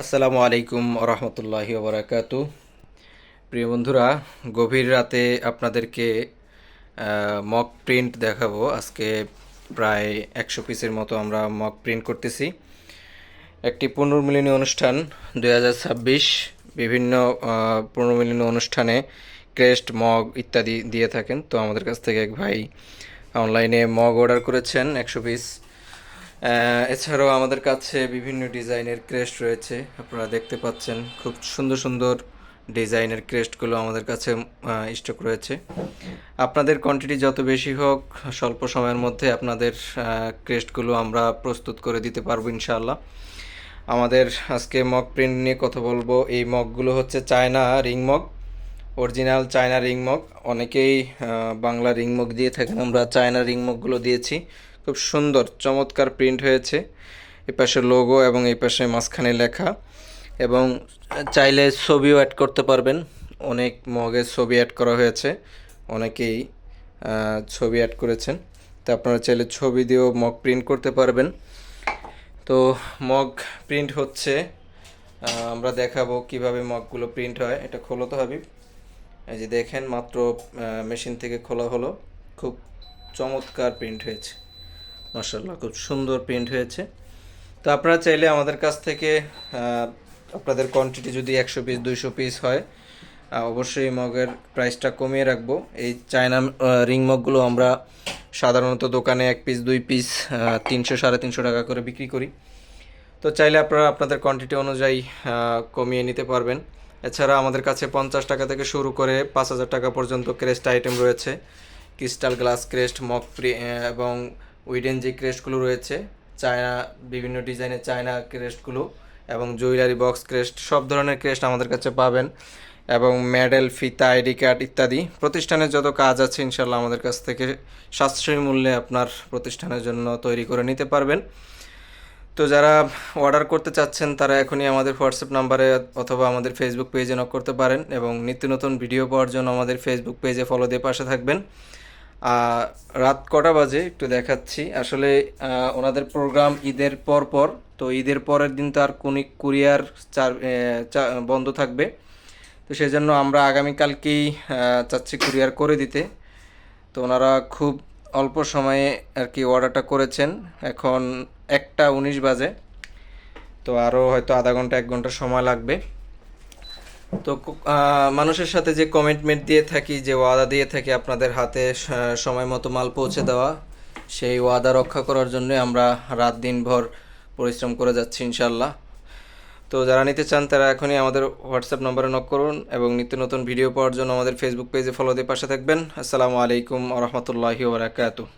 আসসালামু আলাইকুম রহমতুল্লাহি ওবরাকাতু। প্রিয় বন্ধুরা, গভীর রাতে আপনাদেরকে মক প্রিন্ট দেখাবো। আজকে প্রায় 100 পিসের মতো আমরা মক প্রিন্ট করতেছি। একটি পুনর্মিলনী অনুষ্ঠান 2026, বিভিন্ন পুনর্মিলনী অনুষ্ঠানে ক্রেস্ট, মগ ইত্যাদি দিয়ে থাকেন। তো আমাদের কাছ থেকে এক ভাই অনলাইনে মগ অর্ডার করেছেন 100 পিস। এছাড়াও আমাদের কাছে বিভিন্ন ডিজাইনের ক্রেস্ট রয়েছে, আপনারা দেখতে পাচ্ছেন। খুব সুন্দর সুন্দর ডিজাইনের ক্রেস্টগুলো আমাদের কাছে স্টক রয়েছে। আপনাদের কোয়ান্টিটি যত বেশি হোক, স্বল্প সময়ের মধ্যে আপনাদের ক্রেস্টগুলো আমরা প্রস্তুত করে দিতে পারবো ইনশাআল্লাহ। আমাদের আজকে মগ প্রিন্ট নিয়ে কথা বলবো। এই মগগুলো হচ্ছে China ring mug, original China ring mug. অনেকেই বাংলা রিং মগ দিয়ে থাকেন, আমরা চায়না রিং মগগুলো দিয়েছি। খুব সুন্দর চমৎকার প্রিন্ট হয়েছে। এই পাশে লোগো এবং এই পাশে মাঝখানে লেখা, এবং চাইলে ছবিও অ্যাড করতে পারবেন। অনেক মগের ছবি অ্যাড করা হয়েছে, অনেকেই ছবি অ্যাড করেছেন। তো আপনারা চাইলে ছবি দিয়েও মগ প্রিন্ট করতে পারবেন। তো মগ প্রিন্ট হচ্ছে, আমরা দেখাবো কিভাবে মগগুলো প্রিন্ট হয়। এটা খোলো তো হাবিব। এই যে দেখেন, মাত্র মেশিন থেকে খোলা হলো। খুব চমৎকার প্রিন্ট হয়েছে, মাশাআল্লাহ, খুব সুন্দর প্রিন্ট হয়েছে। তো আপনারা চাইলে আমাদের কাছ থেকে আপনাদের কোয়ান্টিটি যদি 100 পিস 200 পিস হয়, অবশ্যই মগের প্রাইসটা কমিয়ে রাখবো। এই চায়না রিং মগগুলো আমরা সাধারণত দোকানে 1 পিস 2 পিস 300 350 টাকা করে বিক্রি করি। তো চাইলে আপনারা আপনাদের কোয়ান্টিটি অনুযায়ী কমিয়ে নিতে পারবেন। এছাড়া আমাদের কাছে 50 টাকা থেকে শুরু করে 5,000 টাকা পর্যন্ত ক্রেস্ট আইটেম রয়েছে। ক্রিস্টাল গ্লাস ক্রেস্ট, মগ এবং উইডেন যে ক্রেস্টগুলো রয়েছে, চায়না বিভিন্ন ডিজাইনের চায়না ক্রেস্টগুলো, এবং জুয়েলারি বক্স ক্রেস্ট, সব ধরনের ক্রেস্ট আমাদের কাছে পাবেন। এবং মেডেল, ফিতা, আইডি কার্ড ইত্যাদি প্রতিষ্ঠানের যত কাজ আছে ইনশাল্লাহ আমাদের কাছ থেকে সাশ্রয়ী মূল্যে আপনার প্রতিষ্ঠানের জন্য তৈরি করে নিতে পারবেন। তো যারা অর্ডার করতে চাচ্ছেন তারা এখনই আমাদের হোয়াটসঅ্যাপ নাম্বারে অথবা আমাদের ফেসবুক পেজে নক করতে পারেন, এবং নিত্য নতুন ভিডিও পাওয়ার জন্য আমাদের ফেসবুক পেজে ফলো দিয়ে পাশে থাকবেন। রাত কটা বাজে একটু দেখাচ্ছি। আসলে ওনাদের প্রোগ্রাম ঈদের পর পর, তো ঈদের পরের দিন তো আর কোনো কুরিয়ার বন্ধ থাকবে। তো সেই জন্য আমরা আগামীকালকেই চাচ্ছি কুরিয়ার করে দিতে। তো ওনারা খুব অল্প সময়ে আর কি অর্ডারটা করেছেন। এখন 1টা 19 বাজে, তো আরও হয়তো আধা ঘন্টা 1 ঘন্টা সময় লাগবে। তো মানুষের সাথে যে কমিটমেন্ট দিয়ে থাকি, যে ওয়াদা দিয়ে থাকি আপনাদের হাতে সময় মতো মাল পৌঁছে দেওয়া, সেই ওয়াদা রক্ষা করার জন্য আমরা রাত দিনভর পরিশ্রম করে যাচ্ছি ইনশাল্লাহ। তো যারা নিতে চান তারা এখনই আমাদের হোয়াটসঅ্যাপ নম্বরে নক করুন, এবং নিত্য নতুন ভিডিও পাওয়ার জন্য আমাদের ফেসবুক পেজে ফলো দিয়ে পাশে থাকবেন। আসসালামু আলাইকুম রহমতুল্লাহি ওয়া বারাকাতুহু।